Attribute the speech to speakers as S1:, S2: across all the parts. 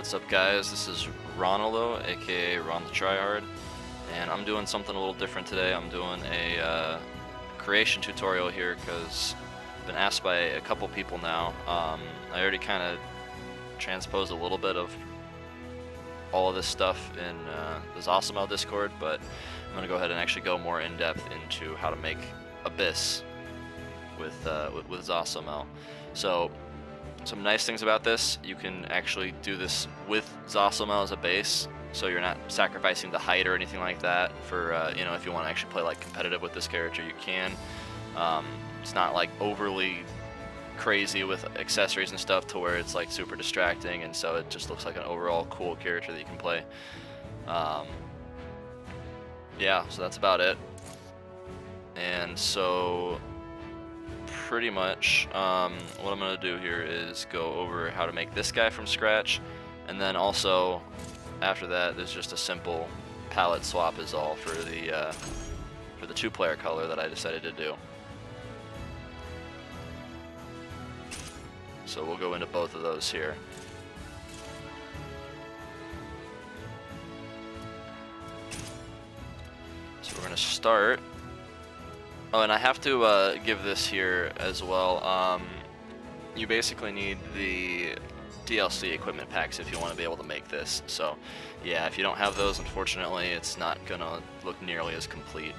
S1: What's up, guys? This is Ronaldo, aka RonTheTryhard, and I'm doing something a little different today. I'm doing a creation tutorial here because I've been asked by a couple people now. I already kind of transposed a little bit of all of this stuff in the Zasalamel Discord, but I'm going to go ahead and actually go more in depth into how to make Abyss with Zasalamel. So some nice things about this: you can actually do this with Zasalamel as a base, so you're not sacrificing the height or anything like that for you know, if you want to actually play like competitive with this character, you can. It's not like overly crazy with accessories and stuff to where it's like super distracting, and so it just looks like an overall cool character that you can play. Yeah, so that's about it. And so pretty much what I'm going to do here is go over how to make this guy from scratch, and then also after that there's just a simple palette swap is all for the two-player color that I decided to do. So we'll go into both of those here. So we're going to start. Oh, and I have to give this here as well. You basically need the DLC equipment packs if you want to be able to make this. So yeah, if you don't have those, unfortunately, it's not going to look nearly as complete.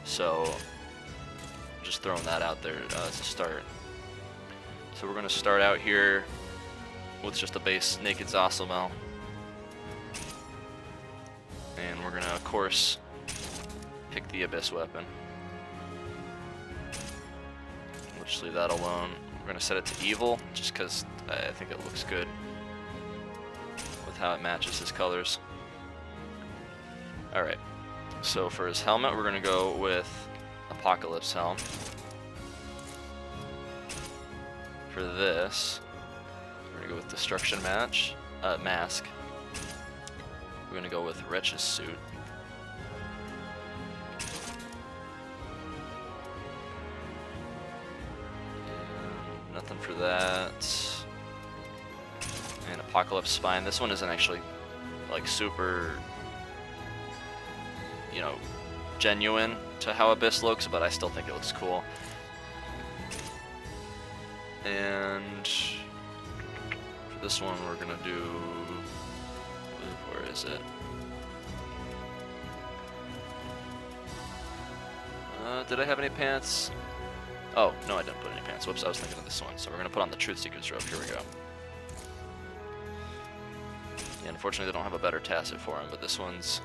S1: So just throwing that out there to start. So we're going to start out here with just a base naked Zasalamel. And we're going to, of course, pick the Abyss weapon. We'll just leave that alone. We're going to set it to evil, just because I think it looks good with how it matches his colors. Alright, so for his helmet, we're going to go with Apocalypse Helm. For this, we're going to go with Destruction Mask. We're going to go with Wretch's Suit. And nothing for that. And Apocalypse Spine. This one isn't actually like super, you know, genuine to how Abyss looks, but I still think it looks cool. And for this one, we're gonna do, where is it? Did I have any pants? Oh, no, I didn't put any pants. Whoops, I was thinking of this one. So we're gonna put on the Truth Seeker's robe. Here we go. Yeah, unfortunately, they don't have a better tacit for him, but this one's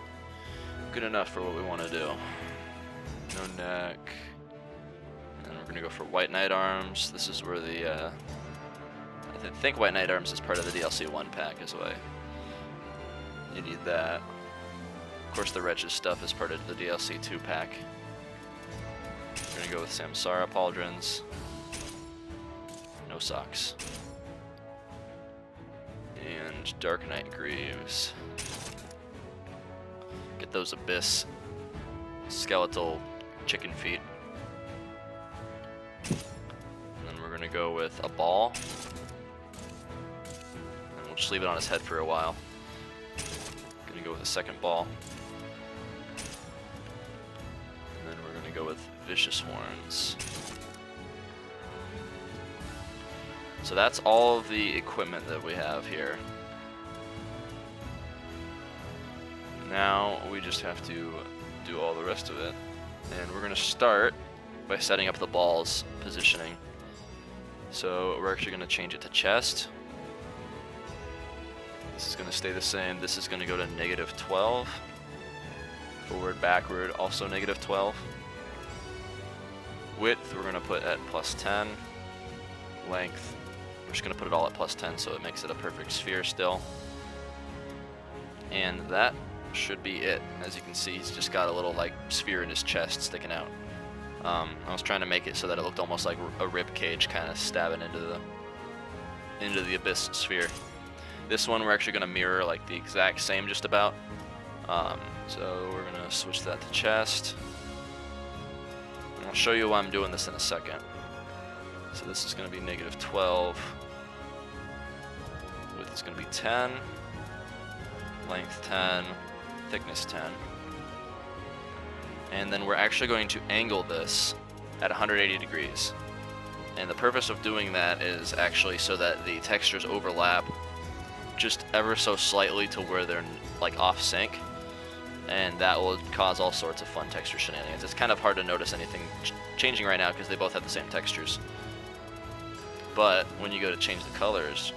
S1: good enough for what we want to do. No neck. And we're gonna go for White Knight Arms. This is where the I think White Knight Arms is part of the DLC 1 pack as well. You need that. Of course, the Wretches stuff is part of the DLC 2 pack. We're gonna go with Samsara Pauldrons. No socks. And Dark Knight Greaves. Get those Abyss skeletal chicken feet. We're gonna go with a ball, and we'll just leave it on his head for a while. Gonna go with a second ball, and then we're gonna go with Vicious Horns. So that's all of the equipment that we have here. Now we just have to do all the rest of it, and we're gonna start by setting up the ball's positioning. So we're actually going to change it to chest. This is going to stay the same. This is going to go to -12. Forward, backward, also -12. Width, we're going to put at +10. Length, we're just going to put it all at +10 so it makes it a perfect sphere still. And that should be it. As you can see, he's just got a little like sphere in his chest sticking out. I was trying to make it so that it looked almost like a rib cage kind of stabbing into the Abyss sphere. This one we're actually going to mirror like the exact same just about. So we're going to switch that to chest. And I'll show you why I'm doing this in a second. So this is going to be -12 with it's going to be 10, length 10, thickness 10. And then we're actually going to angle this at 180 degrees. And the purpose of doing that is actually so that the textures overlap just ever so slightly to where they're like off sync, and that will cause all sorts of fun texture shenanigans. It's kind of hard to notice anything changing right now because they both have the same textures. But when you go to change the colors,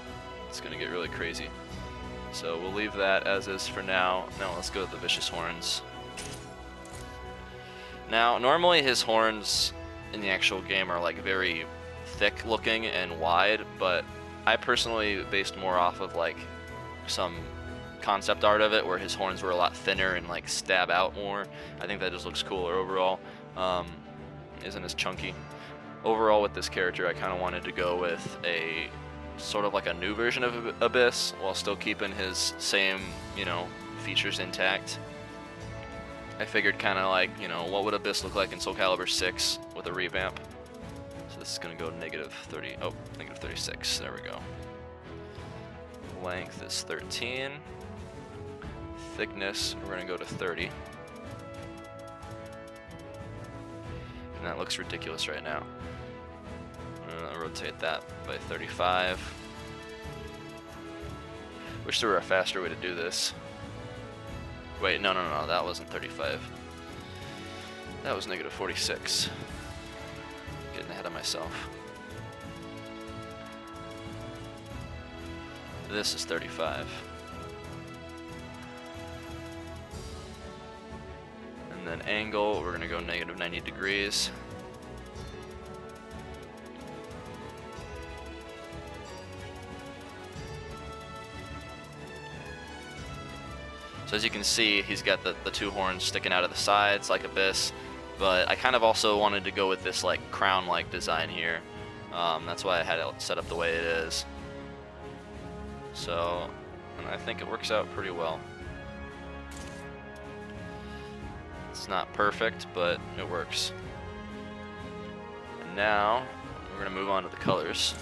S1: it's going to get really crazy. So we'll leave that as is for now. Now let's go to the vicious horns. Now normally his horns in the actual game are like very thick looking and wide, but I personally based more off of like some concept art of it where his horns were a lot thinner and like stab out more. I think that just looks cooler overall. Isn't as chunky. Overall with this character, I kind of wanted to go with a sort of like a new version of Abyss while still keeping his same, you know, features intact. I figured kind of like, you know, what would Abyss look like in Soul Calibur 6 with a revamp. So this is going to go negative 36. There we go. Length is 13. Thickness, we're going to go to 30. And that looks ridiculous right now. I'm going to rotate that by 35. Wish there were a faster way to do this. Wait, no, that wasn't 35. That was negative 46. Getting ahead of myself. This is 35. And then angle, we're gonna go negative 90 degrees. So as you can see, he's got the two horns sticking out of the sides like Abyss, but I kind of also wanted to go with this like crown-like design here. That's why I had it set up the way it is. So, and I think it works out pretty well. It's not perfect, but it works. And now, we're gonna move on to the colors.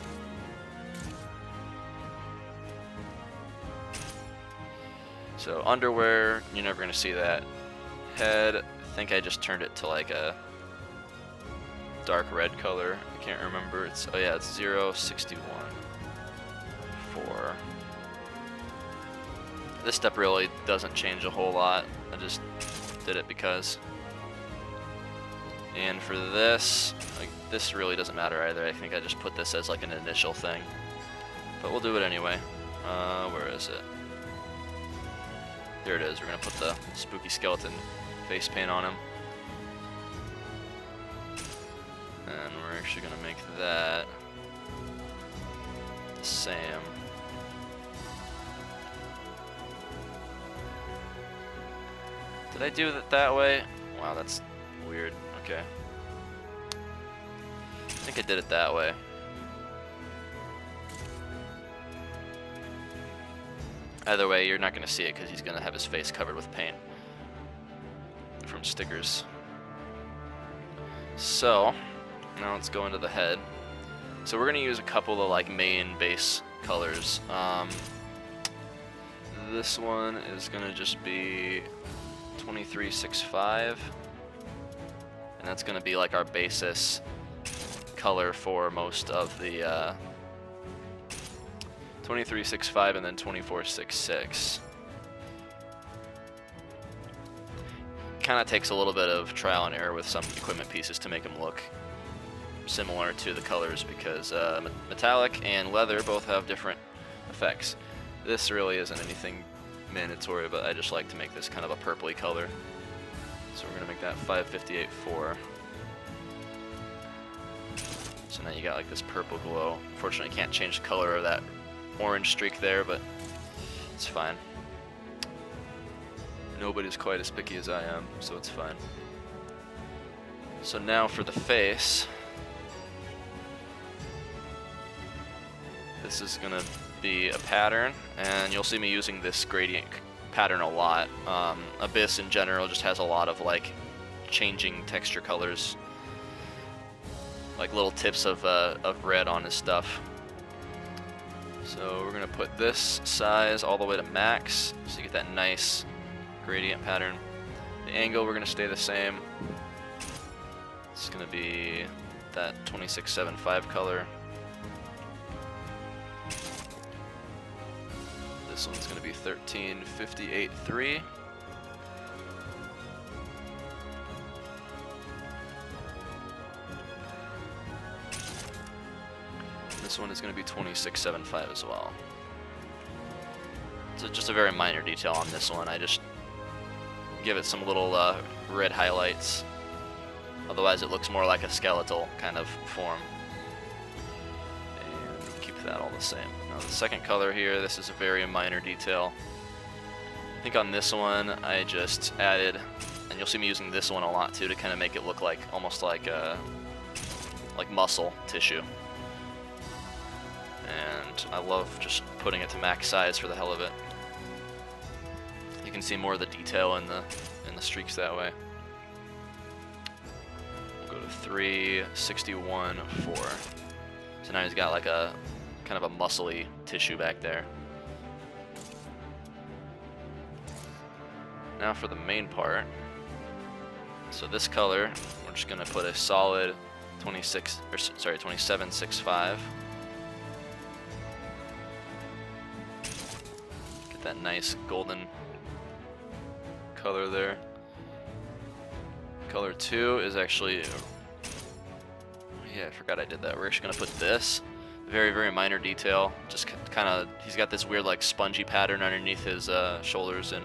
S1: So underwear, you're never gonna see that. Head, I think I just turned it to like a dark red color. I can't remember. It's, oh yeah, it's 061 4. This step really doesn't change a whole lot. I just did it because. And for this, like, this really doesn't matter either. I think I just put this as like an initial thing, but we'll do it anyway. Where is it? Here it is. We're gonna put the spooky skeleton face paint on him. And we're actually gonna make that the same. Did I do it that way? Wow, that's weird. Okay. I think I did it that way. Either way, you're not going to see it because he's going to have his face covered with paint from stickers. So, now let's go into the head. So we're going to use a couple of like main base colors. This one is going to just be 2365, and that's going to be like our basis color for most of the 2365 and then 2466. Kind of takes a little bit of trial and error with some equipment pieces to make them look similar to the colors, because metallic and leather both have different effects. This really isn't anything mandatory, but I just like to make this kind of a purpley color. So we're going to make that 558.4. So now you got like this purple glow. Unfortunately, I can't change the color of that orange streak there, but it's fine. Nobody's quite as picky as I am, so it's fine. So now for the face. This is going to be a pattern, and you'll see me using this gradient pattern a lot. Abyss in general just has a lot of like changing texture colors, like little tips of red on his stuff. So we're gonna put this size all the way to max, so you get that nice gradient pattern. The angle, we're gonna stay the same. It's gonna be that 2675 color. This one's gonna be 1358.3. This one is going to be 2675 as well. So just a very minor detail on this one. I just give it some little red highlights. Otherwise it looks more like a skeletal kind of form. And keep that all the same. Now the second color here, this is a very minor detail. I think on this one I just added, and you'll see me using this one a lot too, to kind of make it look like almost like muscle tissue. And I love just putting it to max size for the hell of it. You can see more of the detail in the streaks that way. We'll go to 361.4. So now he's got like a kind of a muscly tissue back there. Now for the main part. So this color, we're just gonna put a solid 2765. That nice golden color there. Color 2 is actually, yeah, I forgot I did that. We're actually gonna put this, very, very minor detail. Just kind of, he's got this weird like spongy pattern underneath his shoulders in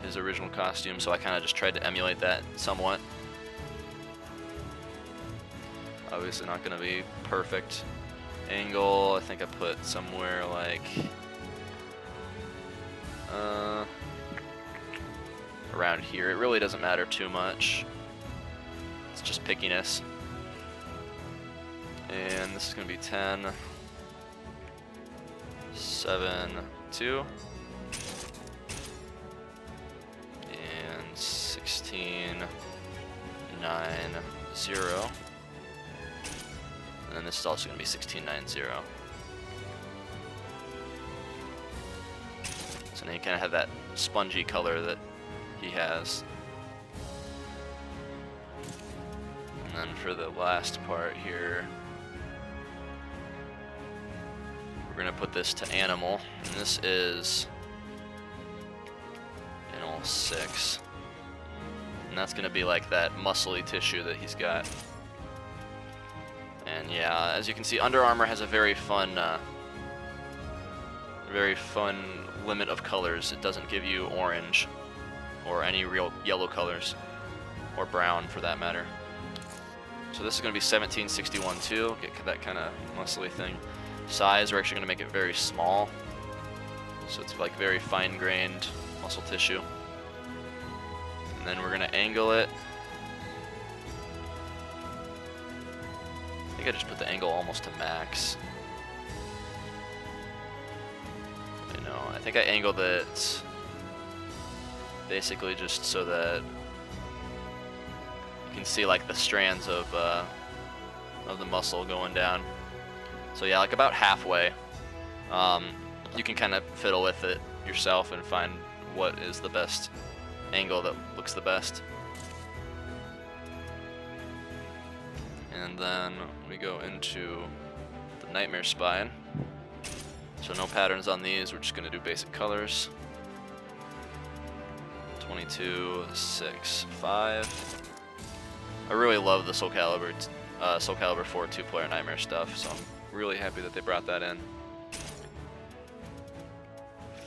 S1: his original costume, so I kind of just tried to emulate that somewhat. Obviously not gonna be perfect. Angle, I think I put somewhere like around here. It really doesn't matter too much. It's just pickiness. And this is going to be 10, 7, 2, and 16, 9, 0. And then this is also going to be 16, 9, 0. So now you kind of have that spongy color that he has. And then for the last part here, we're going to put this to animal. And this is animal 6. And that's going to be like that muscly tissue that he's got. And yeah, as you can see, Under Armour has a very fun limit of colors. It doesn't give you orange or any real yellow colors, or brown for that matter. So this is going to be 1761.2, get that kind of muscly thing. Size, we're actually going to make it very small, so it's like very fine-grained muscle tissue. And then we're going to angle it. I think I just put the angle almost to max. I think I angled it basically just so that you can see like the strands of the muscle going down. So yeah, like about halfway. You can kind of fiddle with it yourself and find what is the best angle that looks the best. And then we go into the Nightmare Spine. So no patterns on these, we're just going to do basic colors. 2265. I really love the Soul Calibur 4 two-player Nightmare stuff, so I'm really happy that they brought that in.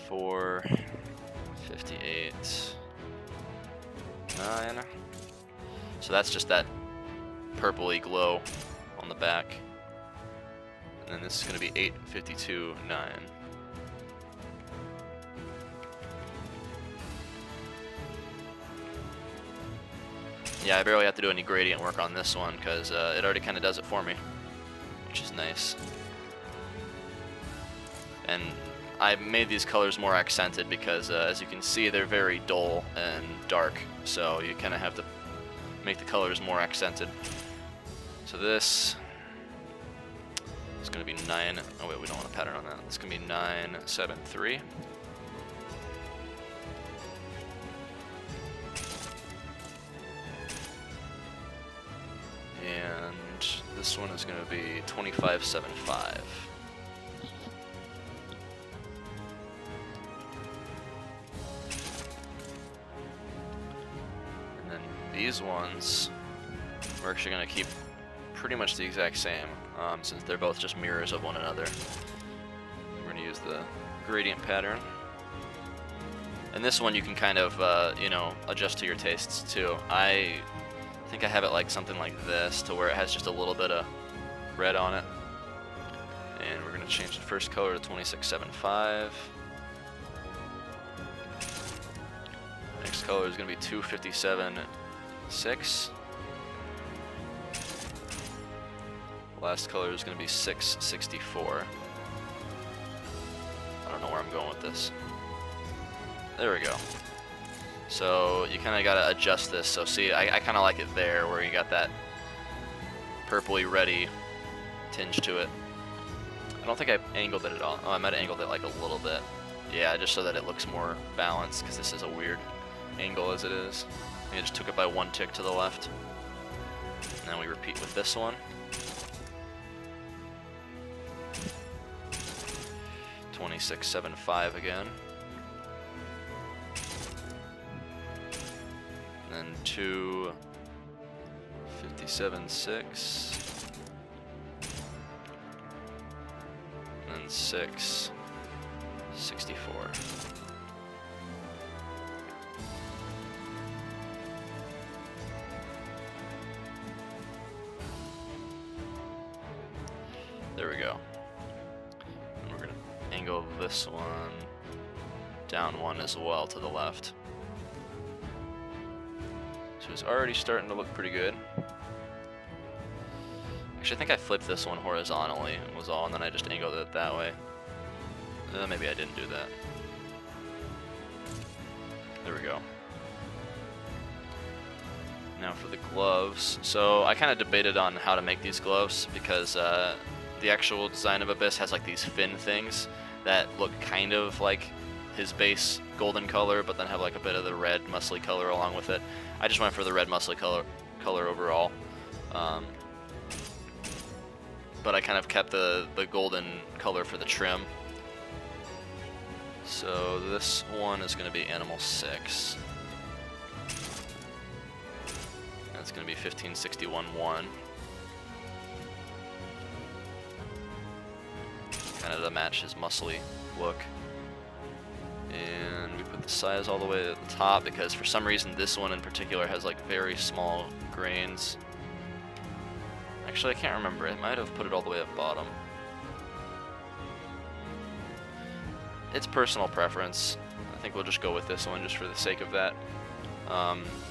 S1: 458. 9. So that's just that purpley glow on the back. And then this is going to be 852.9. Yeah, I barely have to do any gradient work on this one because it already kind of does it for me, which is nice. And I made these colors more accented because as you can see, they're very dull and dark, so you kind of have to make the colors more accented. So this It's going to be 9. Oh wait, we don't want a pattern on that. It's going to be 9, 7, 3. And this one is going to be 25, 7, 5. And then these ones, we're actually going to keep pretty much the exact same, since they're both just mirrors of one another. We're going to use the gradient pattern. And this one you can kind of, you know, adjust to your tastes too. I think I have it like something like this, to where it has just a little bit of red on it. And we're going to change the first color to 2675. Next color is going to be 2576. Last color is going to be 664. I don't know where I'm going with this. There we go. So you kind of got to adjust this. So see, I kind of like it there, where you got that purpley reddy tinge to it. I don't think I angled it at all. Oh, I might have angled it like a little bit. Yeah, just so that it looks more balanced, because this is a weird angle as it is. I just took it by 1 tick to the left. And then we repeat with this one. 2675 again. And then 2576. And then 664. There we go. And we're going to angle this one down 1 as well to the left. So it's already starting to look pretty good. Actually, I think I flipped this one horizontally was all, and then I just angled it that way. Maybe I didn't do that. There we go. Now for the gloves. So I kind of debated on how to make these gloves, because the actual design of Abyss has like these fin things that look kind of like his base golden color, but then have like a bit of the red muscly color along with it. I just went for the red muscly color overall. But I kind of kept the golden color for the trim. So this one is going to be Animal 6. That's going to be 1561-1. Kind of to match his muscly look. And we put the size all the way at the top, because for some reason this one in particular has like very small grains. Actually, I can't remember. I might have put it all the way at bottom. It's personal preference. I think we'll just go with this one just for the sake of that.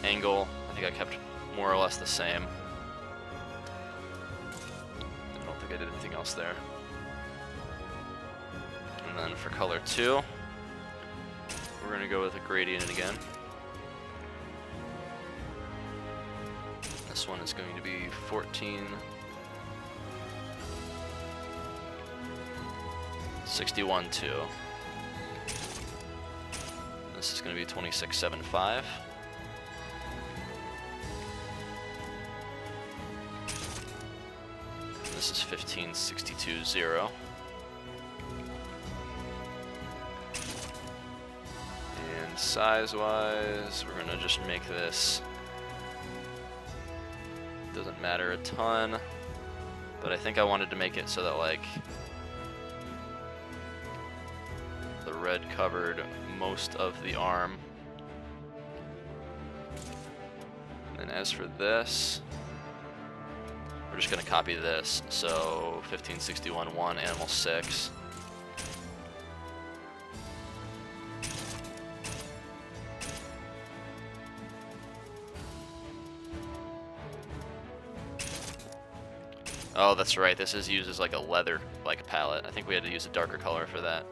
S1: Angle, I think I kept more or less the same. I don't think I did anything else there. And then for color 2, we're going to go with a gradient again. This one is going to be 1461-2. This is going to be 2675. This is 1562-0. And size-wise, we're going to just make this, doesn't matter a ton, but I think I wanted to make it so that like the red covered most of the arm. And as for this, we're just going to copy this. So 1561-1, Animal 6. Oh, that's right. This is used as like a leather like palette. I think we had to use a darker color for that.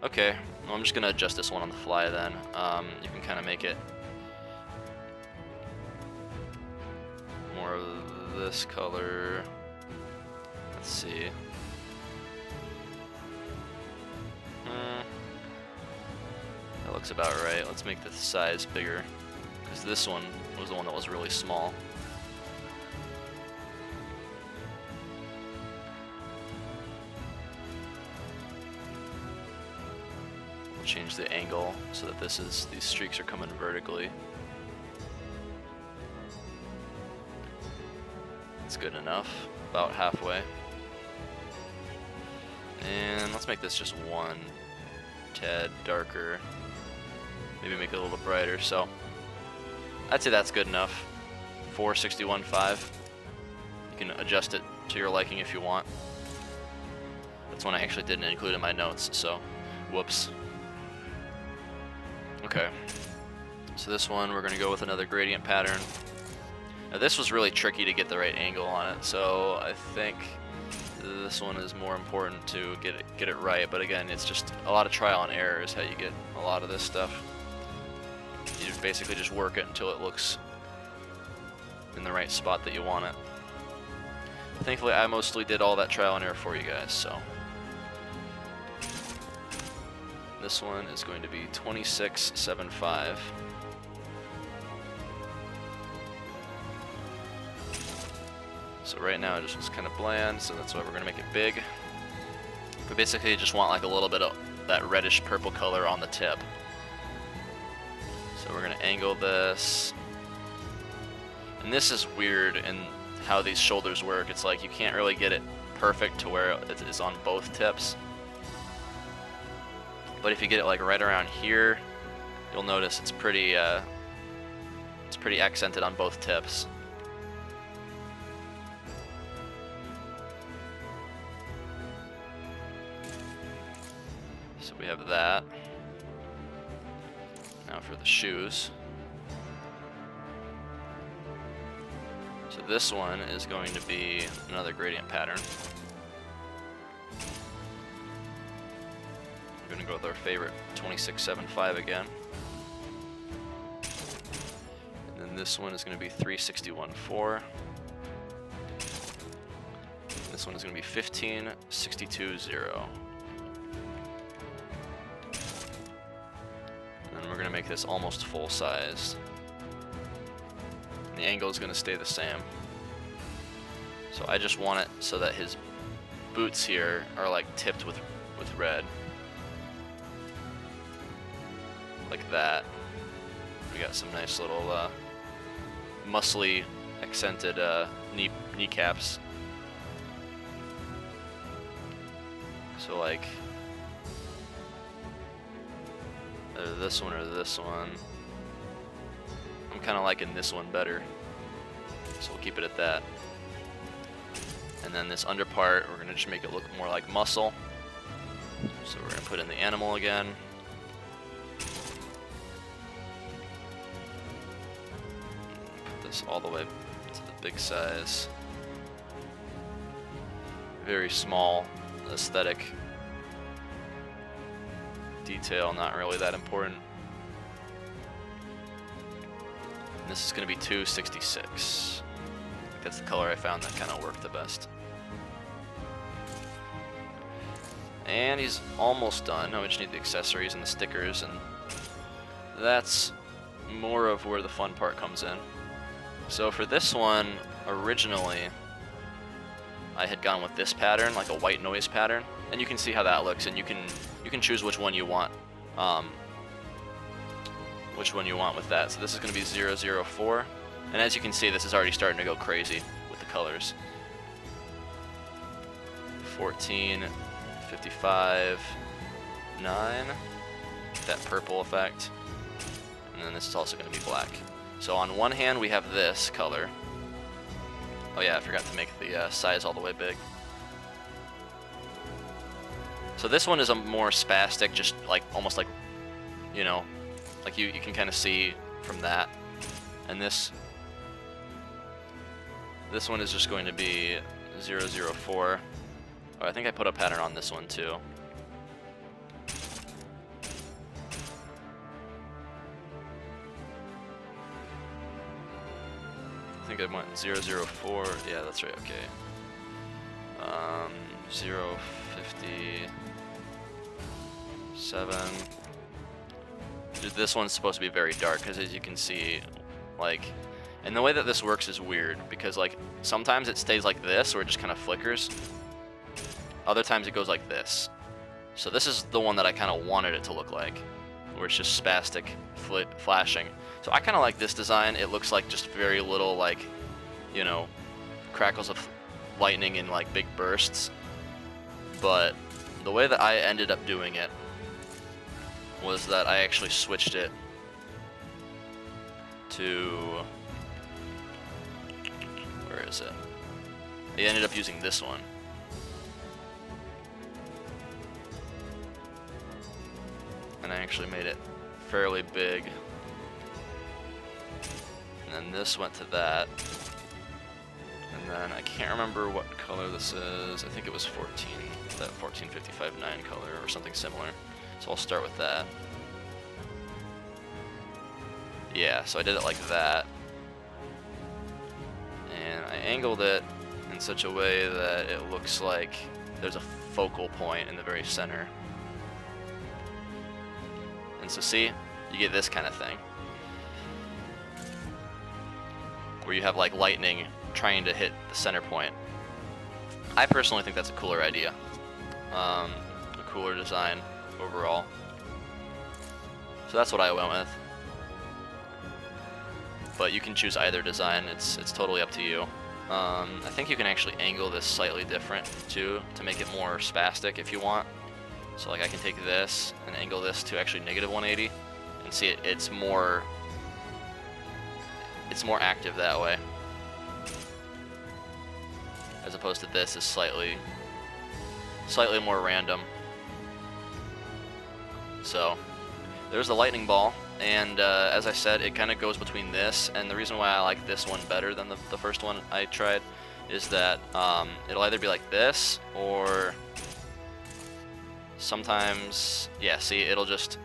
S1: Okay, well, I'm just going to adjust this one on the fly then. You can kind of make it more of this color. Let's see. looks about right. Let's make the size bigger, because this one was the one that was really small. We'll change the angle so that these streaks are coming vertically. That's good enough, about halfway. And let's make this just one tad darker. Maybe make it a little brighter. So I'd say that's good enough. 461.5. You can adjust it to your liking if you want. That's one I actually didn't include in my notes, so whoops. Okay. So this one we're gonna go with another gradient pattern. Now this was really tricky to get the right angle on it, so I think this one is more important to get it right. But again, it's just a lot of trial and error is how you get a lot of this stuff. You basically just work it until it looks in the right spot that you want it. Thankfully, I mostly did all that trial and error for you guys, so. This one is going to be 26.75. So right now it just looks kind of bland, so that's why we're going to make it big. But basically you just want like a little bit of that reddish purple color on the tip. So we're going to angle this. And this is weird in how these shoulders work. It's like you can't really get it perfect to where it is on both tips. But if you get it like right around here, you'll notice it's pretty accented on both tips. So we have that. Now for the shoes. So this one is going to be another gradient pattern. We're going to go with our favorite 26.75 again. And then this one is going to be 361.4. This one is going to be 15.62.0. We're going to make this almost full size. The angle is going to stay the same. So I just want it so that his boots here are like tipped with red. Like that. We got some nice little muscly accented kneecaps. So like either this one or this one. I'm kind of liking this one better, so we'll keep it at that. And then this under part, we're gonna just make it look more like muscle. So we're gonna put in the animal again. Put this all the way to the big size. Very small aesthetic detail, not really that important. And this is going to be 266. That's the color I found that kind of worked the best. And he's almost done. Now we just need the accessories and the stickers, and that's more of where the fun part comes in. So for this one, originally I had gone with this pattern, like a white noise pattern, and you can see how that looks, and you can choose which one you want. With that. So this is going to be 004, and as you can see, this is already starting to go crazy with the colors. 14, 55, 9, that purple effect, and then this is also going to be black. So on one hand we have this color. Oh yeah, I forgot to make the size all the way big. So this one is a more spastic, just like almost like, you know, like you can kind of see from that. And this one is just going to be 004. Oh, I think I put a pattern on this one too. I think I went 004. Yeah, that's right. Okay. 057. This one's supposed to be very dark because, as you can see, like, and the way that this works is weird because, like, sometimes it stays like this or it just kind of flickers. Other times it goes like this. So this is the one that I kind of wanted it to look like, where it's just spastic flashing. So I kind of like this design. It looks like just very little, like, you know, crackles of lightning in like big bursts. But the way that I ended up doing it was that I actually switched it to, where is it? I ended up using this one. And I actually made it fairly big. And then this went to that. And then I can't remember what color this is. I think it was 14, that 1455-9 color or something similar. So I'll start with that. Yeah, so I did it like that. And I angled it in such a way that it looks like there's a focal point in the very center. And so see, you get this kind of thing, where you have like lightning trying to hit the center point. I personally think that's a cooler idea, a cooler design overall. So that's what I went with. But you can choose either design. It's totally up to you. I think you can actually angle this slightly different too to make it more spastic if you want. So like I can take this and angle this to actually -180, and see it's more active that way, as opposed to this is slightly more random. So there's the lightning ball, and as I said, it kind of goes between this, and the reason why I like this one better than the first one I tried is that it'll either be like this, or sometimes, yeah, see, it'll just,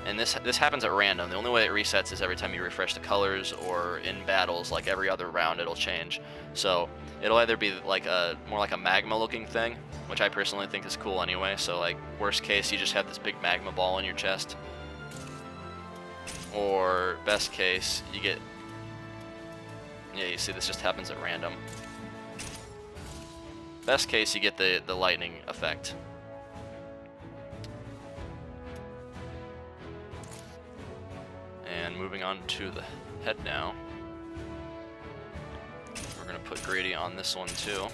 S1: and this happens at random. The only way it resets is every time you refresh the colors, or in battles, like every other round it'll change. So it'll either be like more like a magma looking thing, which I personally think is cool anyway. So like worst case, you just have this big magma ball in your chest, or best case, you get, yeah, you see this just happens at random. Best case, you get the lightning effect. And moving on to the head now. We're going to put gradient on this one too.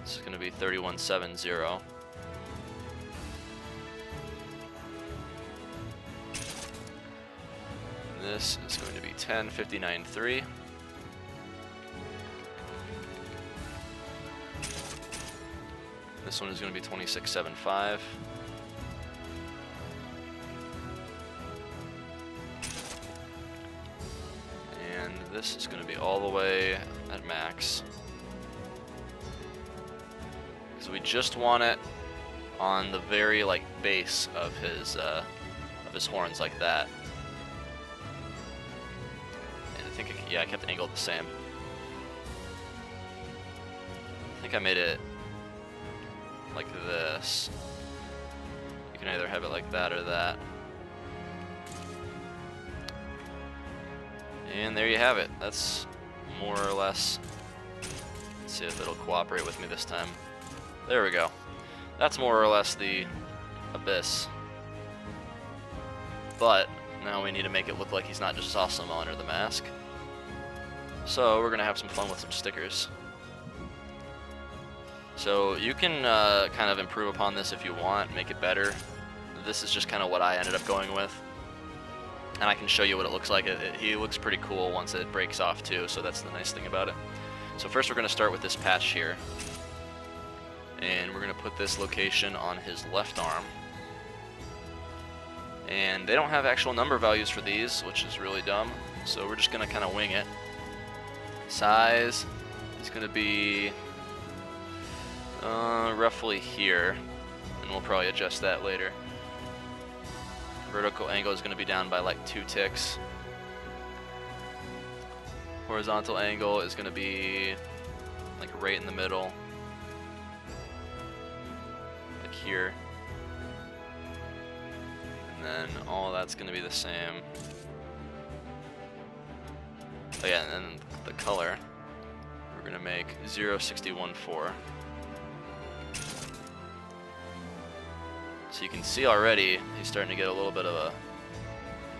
S1: This is going to be 3170. This is going to be 1059.3. This one is going to be 2675. And this is going to be all the way at max, because we just want it on the very like base of his horns, like that. And I think yeah, I kept the angle the same. I think I made it like this. You can either have it like that or that. And there you have it. That's more or less, let's see if it'll cooperate with me this time. There we go. That's more or less the abyss. But now we need to make it look like he's not just Zasalamel under the mask. So we're gonna have some fun with some stickers. So you can kind of improve upon this if you want, make it better. This is just kind of what I ended up going with. And I can show you what it looks like. He looks pretty cool once it breaks off too, so that's the nice thing about it. So first we're going to start with this patch here. And we're going to put this location on his left arm. And they don't have actual number values for these, which is really dumb. So we're just going to kind of wing it. Size is going to be roughly here, and we'll probably adjust that later. Vertical angle is going to be down by like 2 ticks. Horizontal angle is going to be like right in the middle, like here. And then all that's going to be the same. Oh yeah, and then the color, we're going to make 0614. So you can see already he's starting to get a little bit of a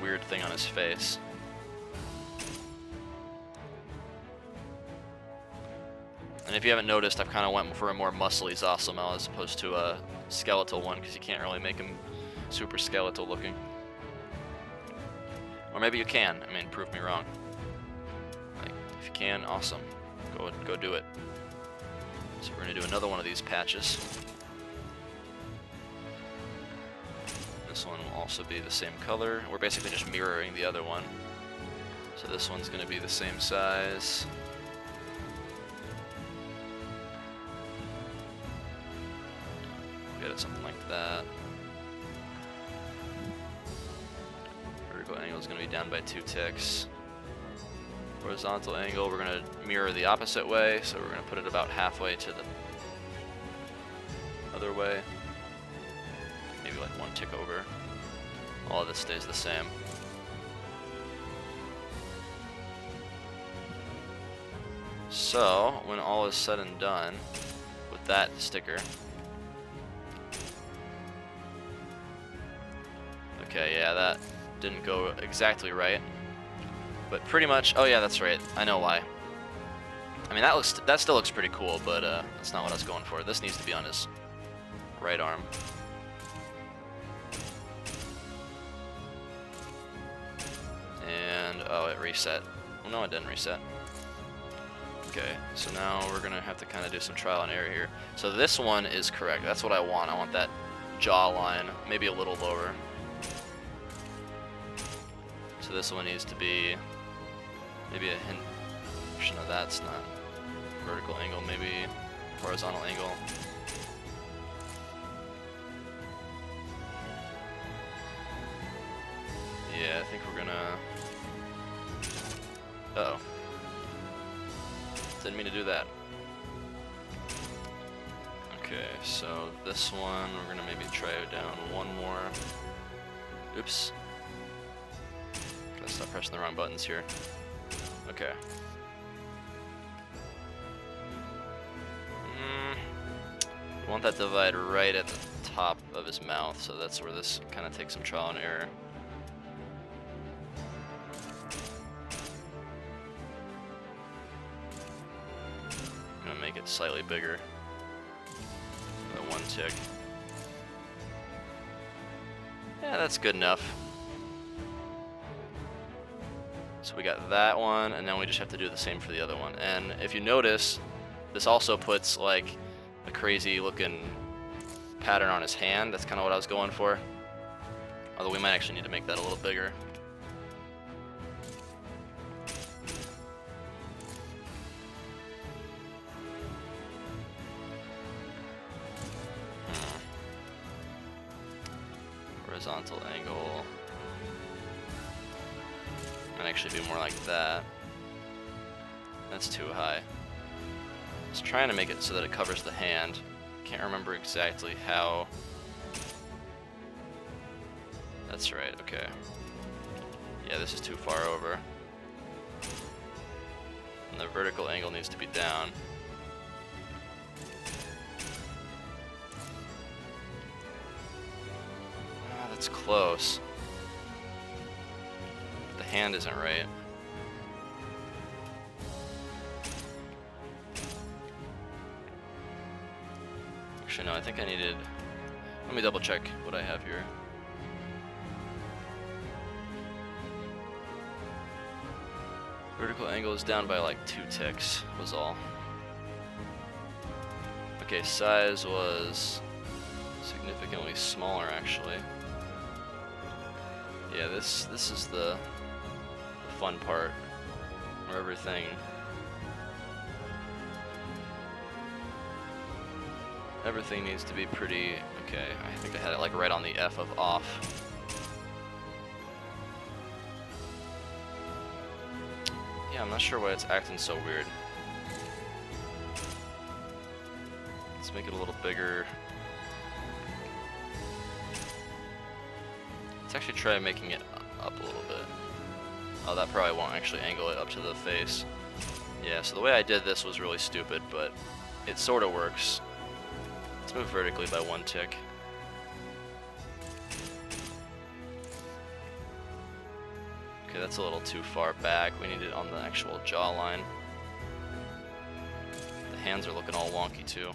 S1: weird thing on his face. And if you haven't noticed, I've kind of went for a more muscly Zasalamel as opposed to a skeletal one, because you can't really make him super skeletal looking. Or maybe you can. I mean, prove me wrong. Like, if you can, awesome. Go do it. So we're gonna do another one of these patches. This one will also be the same color. We're basically just mirroring the other one. So this one's gonna be the same size. Get it something like that. Vertical angle is going to be down by 2 ticks. Horizontal angle, we're going to mirror the opposite way, so we're going to put it about halfway to the other way. Maybe like 1 tick over. All of this stays the same. So, when all is said and done with that sticker, okay, yeah, that didn't go exactly right, but pretty much. Oh yeah, that's right. I know why. I mean, that still looks pretty cool, but that's not what I was going for. This needs to be on his right arm. And oh, it reset. Well, no, it didn't reset. Okay, so now we're gonna have to kind of do some trial and error here. So this one is correct. That's what I want. I want that jawline, maybe a little lower. So this one needs to be maybe a hint. No, that's not. Vertical angle, maybe horizontal angle. Yeah, I think we're gonna. Uh-oh. Didn't mean to do that. Okay, so this one, we're gonna maybe try it down 1 more. Oops. Gotta stop pressing the wrong buttons here. Okay. We want that divide right at the top of his mouth, so that's where this kind of takes some trial and error. I'm gonna make it slightly bigger. Another 1 tick. Yeah, that's good enough. So we got that one, and then we just have to do the same for the other one. And if you notice, this also puts like a crazy looking pattern on his hand. That's kind of what I was going for. Although we might actually need to make that a little bigger. Horizontal angle. Might actually be more like that. That's too high. I was trying to make it so that it covers the hand. Can't remember exactly how. That's right, okay. Yeah, this is too far over. And the vertical angle needs to be down. Ah, that's close. But the hand isn't right. Actually, no, I think I needed. Let me double check what I have here. Vertical angle is down by like 2 ticks, was all. Okay, size was significantly smaller actually. Yeah, this is the fun part where everything needs to be pretty. Okay, I think I had it like right on the F of off. Yeah, I'm not sure why it's acting so weird. Let's make it a little bigger. Let's actually try making it up a little bit. Oh, that probably won't actually angle it up to the face. Yeah, so the way I did this was really stupid, but it sort of works. Let's move vertically by 1 tick. Okay, that's a little too far back. We need it on the actual jawline. The hands are looking all wonky too.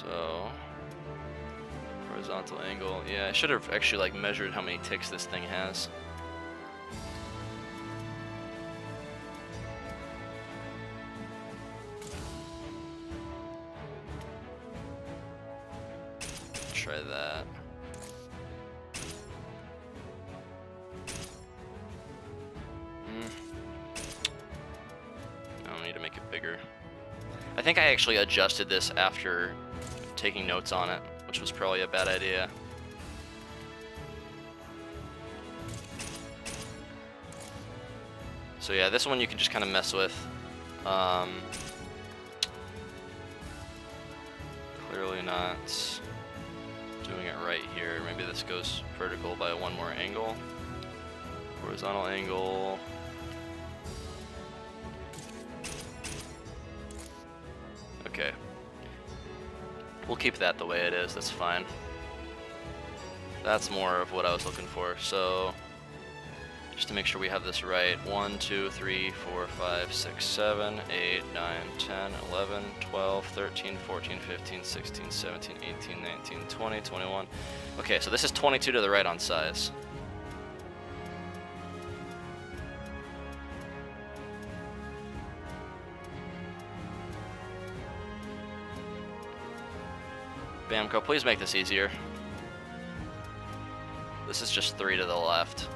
S1: So, horizontal angle. Yeah, I should have actually like measured how many ticks this thing has. Try that. I need to make it bigger. I think I actually adjusted this after taking notes on it, which was probably a bad idea. So yeah, this one you can just kind of mess with. Clearly not doing it right here. Maybe this goes vertical by 1 more angle. Horizontal angle. Okay. We'll keep that the way it is, that's fine. That's more of what I was looking for. So, just to make sure we have this right, 1, 2, 3, 4, 5, 6, 7, 8, 9, 10, 11, 12, 13, 14, 15, 16, 17, 18, 19, 20, 21. Okay, so this is 22 to the right on size. Bamco, please make this easier. This is just 3 to the left.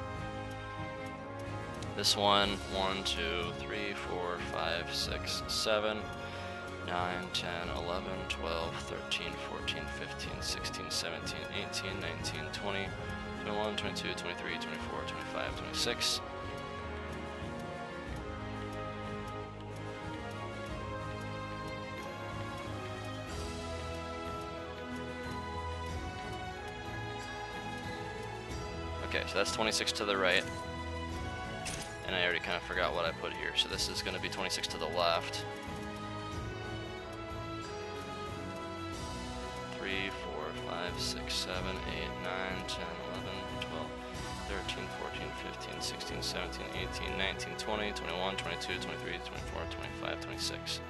S1: This one, 1, 2, 3, 4, 5, 6, 7, 9, 10, 11, 12, 13, 14, 15, 16, 17, 18, 19, 20, 21, 22, 23, 24, 25, 26. Okay, so that's 26 to the right. And I already kind of forgot what I put here, so this is going to be 26 to the left. 3, 4, 5, 6, 7, 8, 9, 10, 11, 12, 13, 14, 15, 16, 17, 18, 19, 20, 21, 22, 23, 24, 25, 26.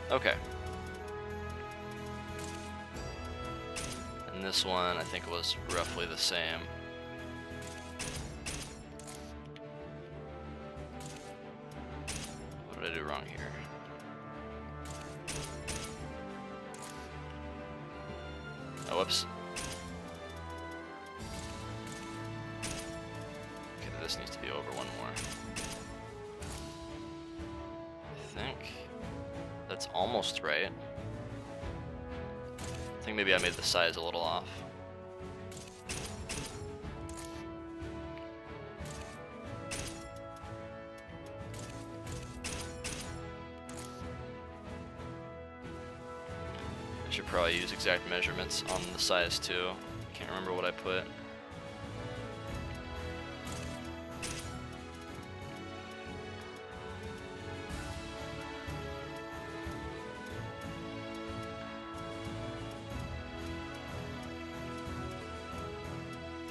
S1: Okay. And this one, I think, was roughly the same. What did I do wrong here? Oh, whoops. Okay, this needs to be over 1 more. I think that's almost right. I think maybe I made the size a little off. I should probably use exact measurements on the size too. Can't remember what I put.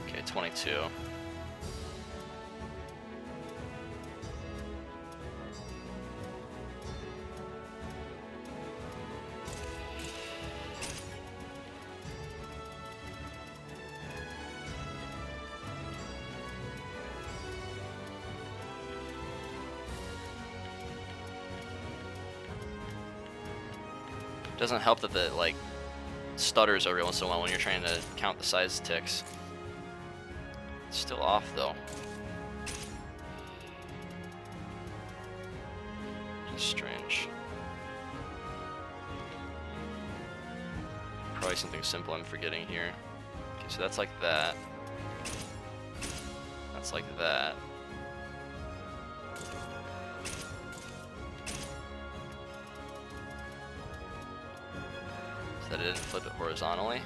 S1: Okay, 22. Doesn't help that the stutters every once in a while when you're trying to count the size ticks. It's still off though. Just strange. Probably something simple I'm forgetting here. Okay, so that's like that. That's like that. that I didn't flip it horizontally.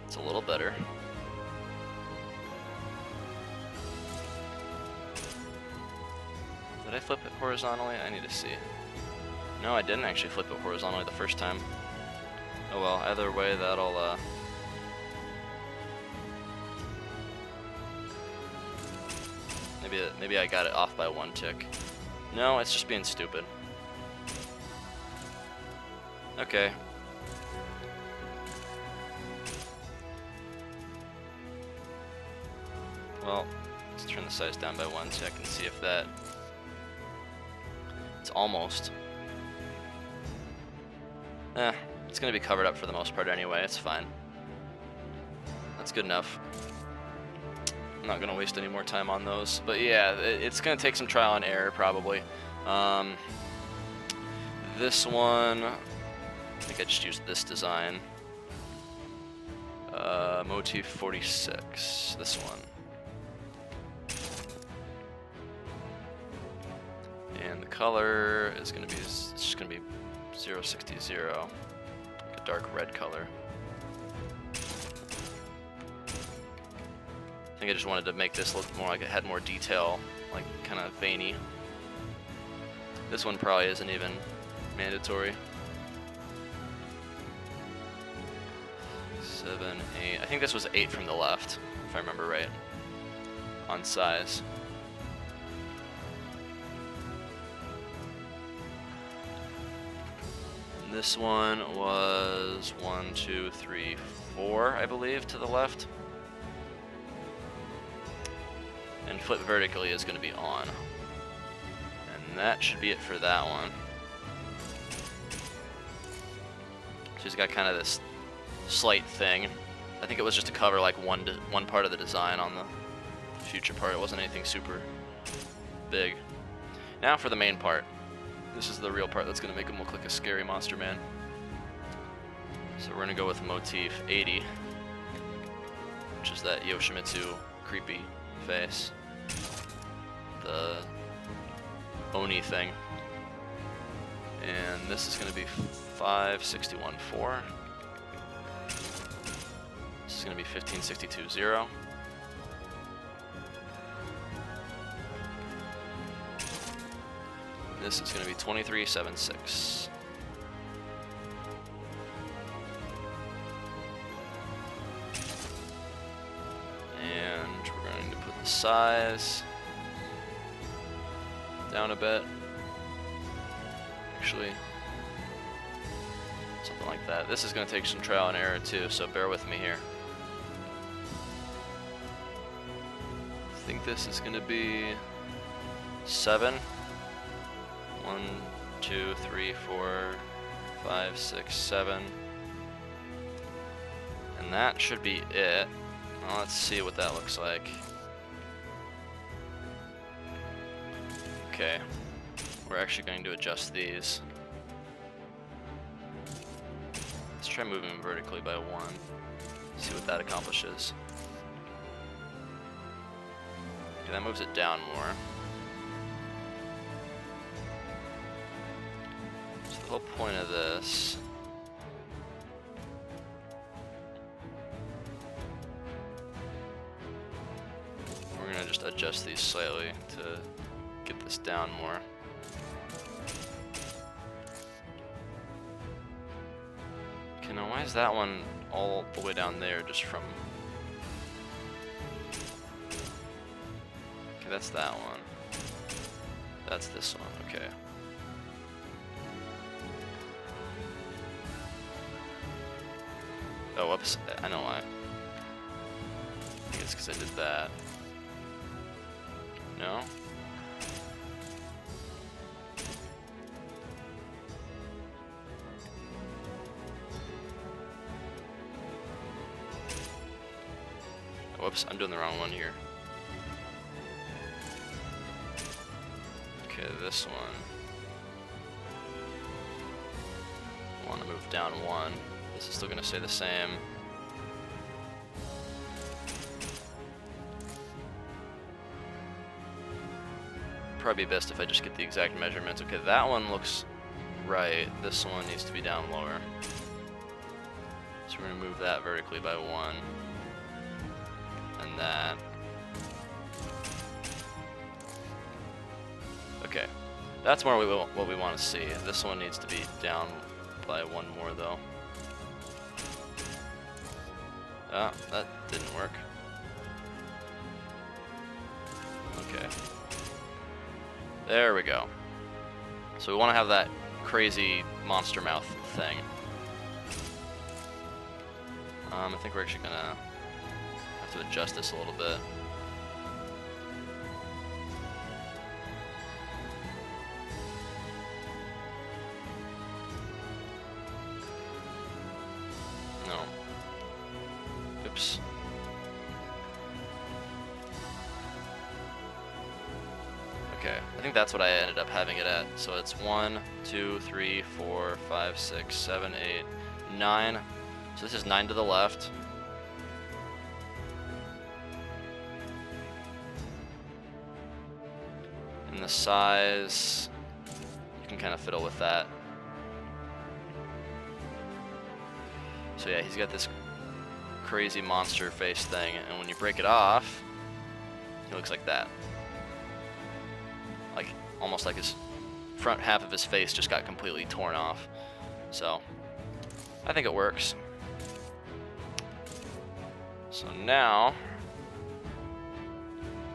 S1: It's a little better. Did I flip it horizontally? I need to see. No, I didn't actually flip it horizontally the first time. Oh well, either way, that'll maybe I got it off by 1 tick. No, it's just being stupid. Okay. Well, let's turn the size down by 1 tick and see if that... It's almost... it's gonna be covered up for the most part anyway, it's fine. That's good enough. I'm not gonna waste any more time on those. But yeah, it's gonna take some trial and error probably. This one, I think I just used this design. Motif 46, this one. And the color is gonna be, it's just gonna be 060, like a dark red color. I think I just wanted to make this look more like it had more detail, like kind of veiny. This one probably isn't even mandatory. 7, 8. I think this was 8 from the left, if I remember right, on size. And this one was 1, 2, 3, 4, I believe, to the left. And flip vertically is going to be on. And that should be it for that one. She's got kind of this slight thing. I think it was just to cover like one part of the design on the future part. It wasn't anything super big. Now for the main part. This is the real part that's going to make him look like a scary monster man. So we're going to go with motif 80, which is that Yoshimitsu creepy face, the Oni thing, and this is going to be 561.4. This is going to be 1562.0. This is going to be 2376. And we're going to put the size down a bit. Actually, something like that. This is going to take some trial and error too, so bear with me here. I think this is going to be 7. 1, 2, 3, 4, 5, 6, 7. And that should be it. Well, let's see what that looks like. Okay, we're actually going to adjust these. Let's try moving them vertically by 1. See what that accomplishes. Okay, that moves it down more. So the whole point of this we're gonna just adjust these slightly to get this down more. Okay, now why is that one all the way down there just from... Okay, that's that one. That's this one, okay. Oh, whoops, I know why. I think it's because I did that. No? Whoops, I'm doing the wrong one here. Okay, this one. I want to move down 1. This is still going to stay the same. probably be best if I just get the exact measurements. Okay, that one looks right. This one needs to be down lower. So we're going to move that vertically by 1. And that. Okay, that's more what we want to see. This one needs to be down by 1 more though. Ah, that didn't work. Okay. There we go. So we want to have that crazy monster mouth thing. I think we're actually gonna have to adjust this a little bit. No. Oops. Okay, I think that's what I ended up having it at. So it's 1, 2, 3, 4, 5, 6, 7, 8, 9. So this is 9 to the left. And the size, you can kind of fiddle with that. So yeah, he's got this crazy monster face thing, and when you break it off, he looks like that. Like, almost like his front half of his face just got completely torn off. So, I think it works. So now,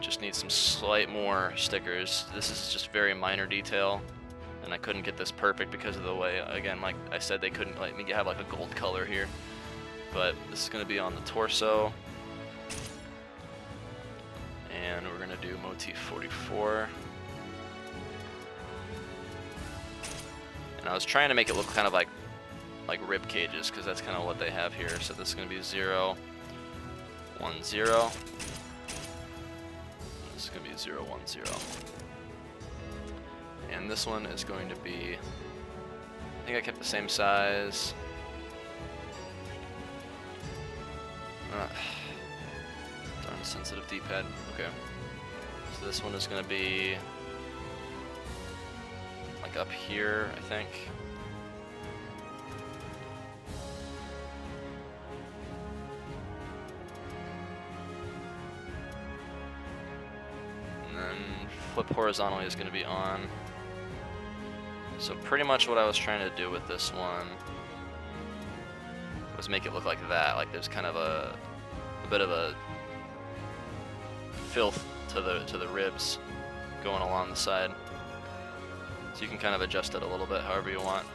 S1: just need some slight more stickers. This is just very minor detail, and I couldn't get this perfect because of the way, again, like I said, they couldn't let me have like a gold color here. But this is going to be on the torso, and we're going to do motif 44. And I was trying to make it look kind of like rib cages, because that's kind of what they have here. So this is going to be 0, 1, 0. This is going to be 0, 1, 0. And this one is going to be, I think I kept the same size. Darn sensitive D-pad. Okay. So this one is going to be like up here, I think. And then flip horizontally is going to be on. So pretty much what I was trying to do with this one was make it look like that, like there's kind of a bit of a filth to the ribs going along the side. So you can kind of adjust it a little bit however you want.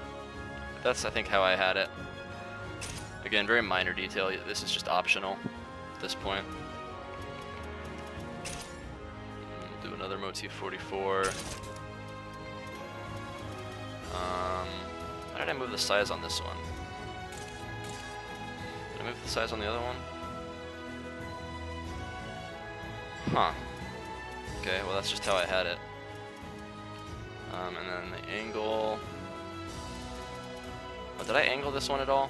S1: That's, I think, how I had it. Again, very minor detail. This is just optional at this point. Do another motif 44. How did I move the size on this one? Did I move the size on the other one? Huh. Okay, well that's just how I had it. And then the angle. Oh, did I angle this one at all?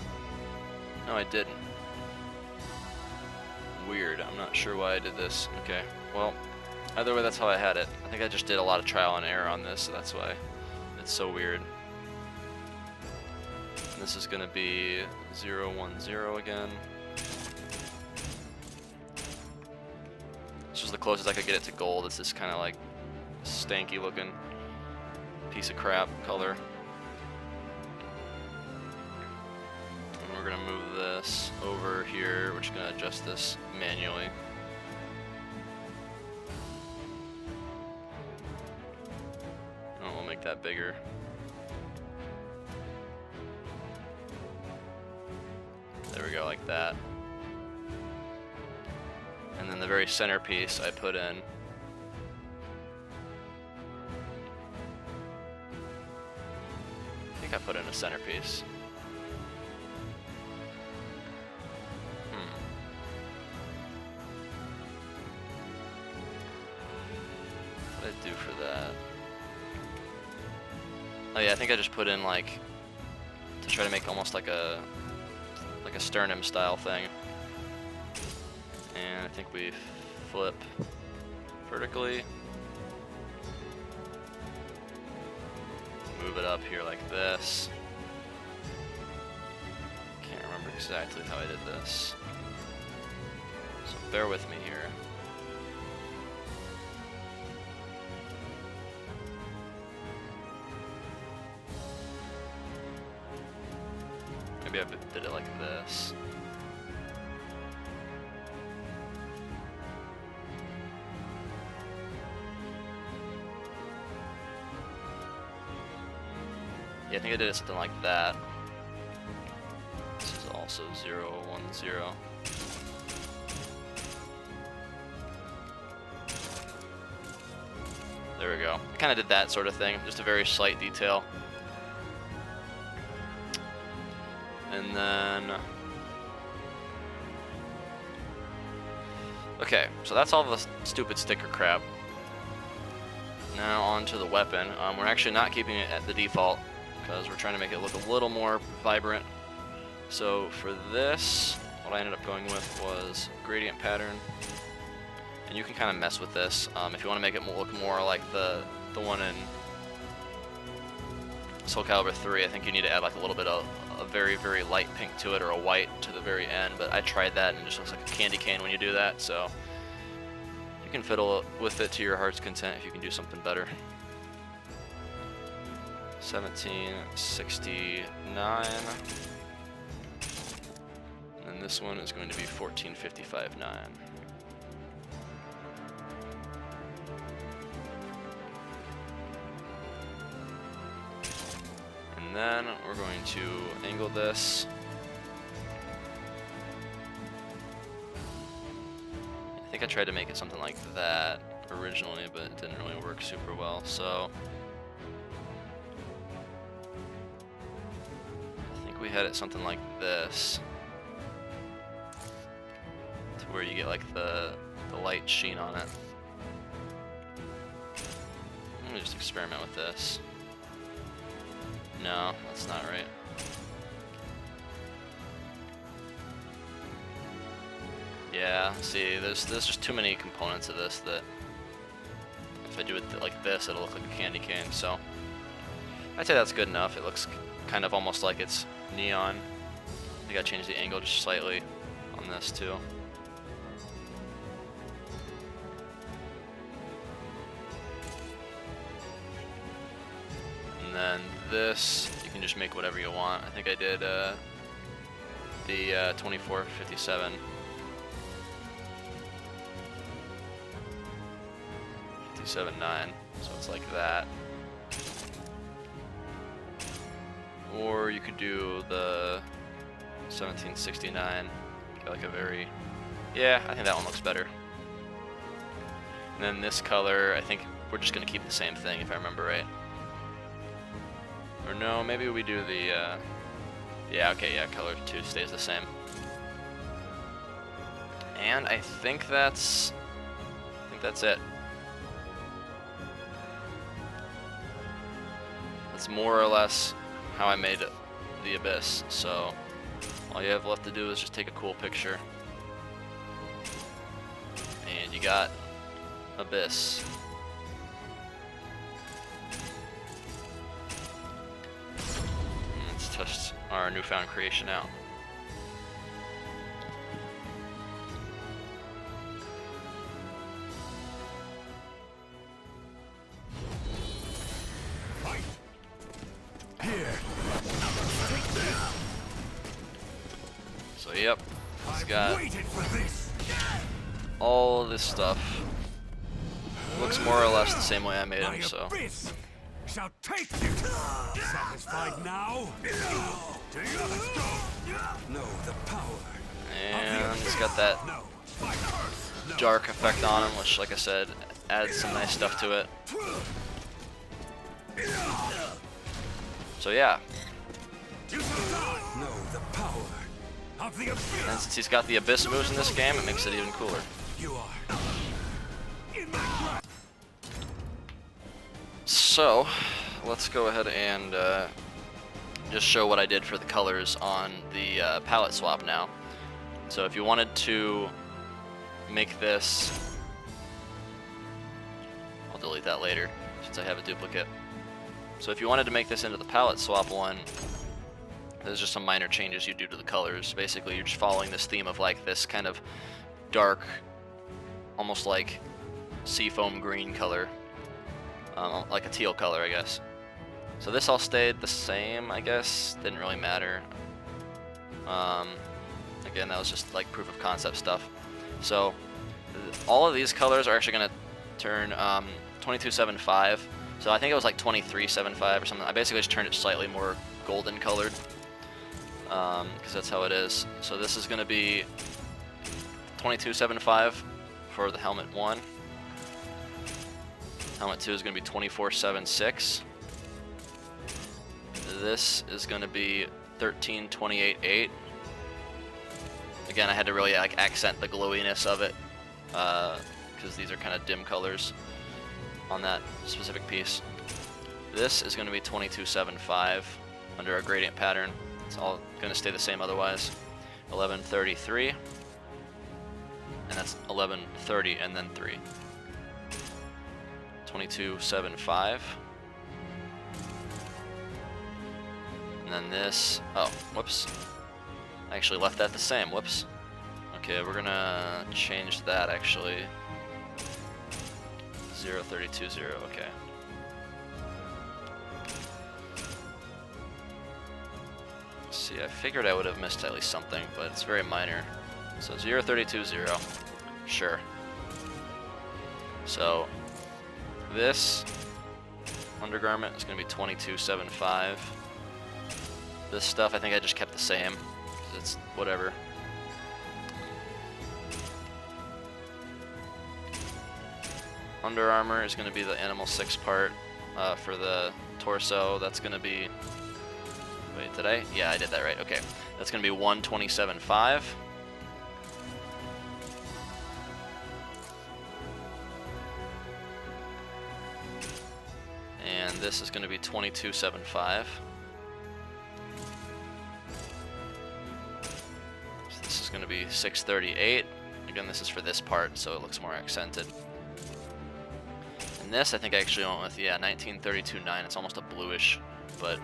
S1: No, I didn't. Weird. I'm not sure why I did this. Okay. Well, either way, that's how I had it. I think I just did a lot of trial and error on this, so that's why it's so weird. And this is going to be 0, 1, 0 again. This was the closest I could get it to gold. It's this kind of like stanky looking piece of crap color. And we're going to move this over here. We're just going to adjust this manually. And we'll make that bigger. There we go, like that. And then the very centerpiece I put in. I think I put in a centerpiece. What did I do for that? Oh yeah, I think I just put in like, to try to make almost like a sternum style thing. And I think we flip vertically. move it up here like this. Can't remember exactly how I did this, so bear with me here. Maybe I did it like this. Yeah, I think I did it something like that. This is also 0, 1, 0. There we go. I kind of did that sort of thing, just a very slight detail. And then, okay, so that's all the stupid sticker crap. Now on to the weapon. We're actually not keeping it at the default because we're trying to make it look a little more vibrant. So for this, what I ended up going with was gradient pattern. And you can kind of mess with this. If you want to make it look more like the one in Soul Calibur 3, I think you need to add like a little bit of a very, very light pink to it, or a white to the very end, but I tried that and it just looks like a candy cane when you do that, so you can fiddle with it to your heart's content if you can do something better. 1769, and this one is going to be 1455.9. And then we're going to angle this. I think I tried to make it something like that originally, but it didn't really work super well, so I think we had it something like this, to where you get like the light sheen on it. Let me just experiment with this. No, that's not right. Yeah, see, there's just too many components of this that if I do it like this, it'll look like a candy cane, so I'd say that's good enough. It looks kind of almost like it's neon. I think I changed the angle just slightly on this too. And then this, you can just make whatever you want. I think I did the 2457. 57.9, so it's like that. Or you could do the 1769, get like a very, yeah, I think that one looks better. And then this color, I think we're just gonna keep the same thing if I remember right. Or no, maybe we do the, yeah, okay, yeah, color 2 stays the same. And I think that's it. That's more or less how I made the Abyss, so all you have left to do is just take a cool picture. And you got Abyss. Let's test our newfound creation out. So yep, it's got all this stuff. Looks more or less the same way I made him, so.
S2: Shall take you. Satisfied now? Know the power.
S1: And it's got that dark effect on him, which, like I said, adds some nice stuff to it. So yeah.
S2: Know the power of the Abyss.
S1: And since he's got the Abyss moves in this game, it makes it even cooler.
S2: You are in my grasp.
S1: So, let's go ahead and just show what I did for the colors on the palette swap now. So if you wanted to make this, I'll delete that later since I have a duplicate. So if you wanted to make this into the palette swap one, there's just some minor changes you do to the colors. Basically, you're just following this theme of like this kind of dark, almost like seafoam green color, like a teal color, I guess. So this all stayed the same, I guess. Didn't really matter. Again, that was just like proof of concept stuff. So all of these colors are actually going to turn 2275. So I think it was like 2375 or something. I basically just turned it slightly more golden colored, because that's how it is. So this is going to be 2275 for the helmet 1. Helmet 2 is going to be 2476. This is going to be 1328.8. Again, I had to really like accent the glowiness of it, because these are kind of dim colors on that specific piece. This is going to be 2275 under our gradient pattern. It's all going to stay the same otherwise. 1133, and that's 1130 and then 3. 2275. And then this, oh, whoops. I actually left that the same, whoops. Okay, we're gonna change that actually. 0320, okay. See, I figured I would have missed at least something, but it's very minor. So 0320, sure. So this undergarment is going to be 2275. This stuff I think I just kept the same, because it's whatever. Under armor is going to be the animal 6 part. For the torso, that's going to be... Wait, did I? Yeah, I did that right. Okay. That's going to be 1275. And this is going to be 2275. So this is going to be 638. Again, this is for this part, so it looks more accented. And this, I think I actually went with, yeah, 1932.9. It's almost a bluish, but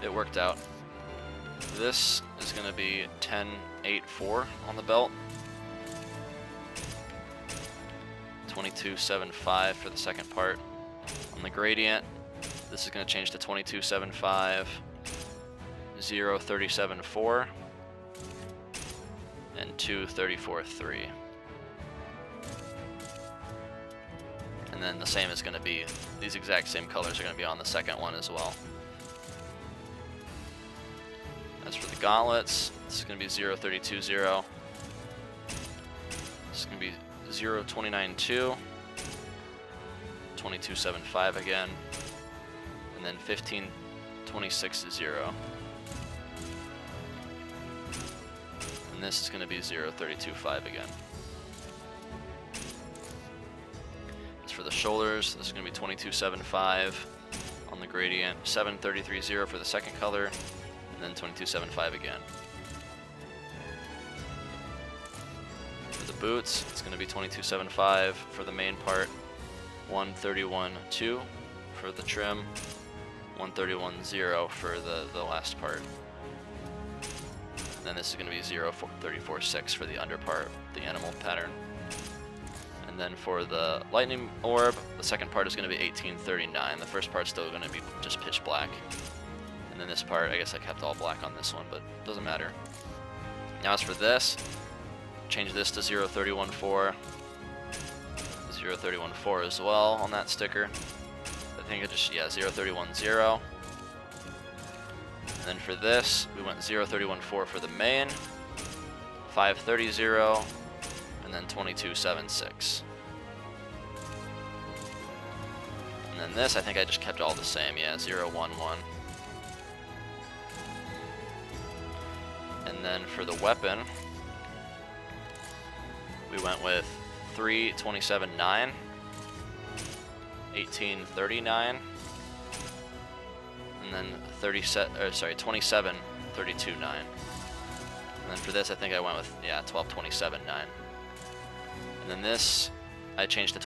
S1: it worked out. This is going to be 1084 on the belt. 2275 for the second part. On the gradient, this is going to change to 2275, 0374, and 2343. And then the same is going to be, these exact same colors are going to be on the second one as well. As for the gauntlets, this is going to be 0320. This is going to be 0292, 2275 again, and then 15260. And this is going to be 0325 again. As for the shoulders, this is going to be 2275 on the gradient, 7330 for the second color, and then 2275 again. For the boots, it's going to be 2275 for the main part, 131.2 for the trim, 131.0 for the last part. And then this is going to be 0.346 for the under part, the animal pattern. And then for the lightning orb, the second part is going to be 1839. The first part's still going to be just pitch black. And then this part, I guess I kept all black on this one, but it doesn't matter. Now as for this, change this to 0314. 0314 as well on that sticker. I think it just, yeah, 0310. And then for this, we went 0314 for the main, 530, and then 2276. And then this, I think I just kept all the same, yeah, 011. And then for the weapon, we went with 327.9, 1839, and then 27.32.9. And then for this, I think I went with, yeah, 1227.9. And then this, I changed to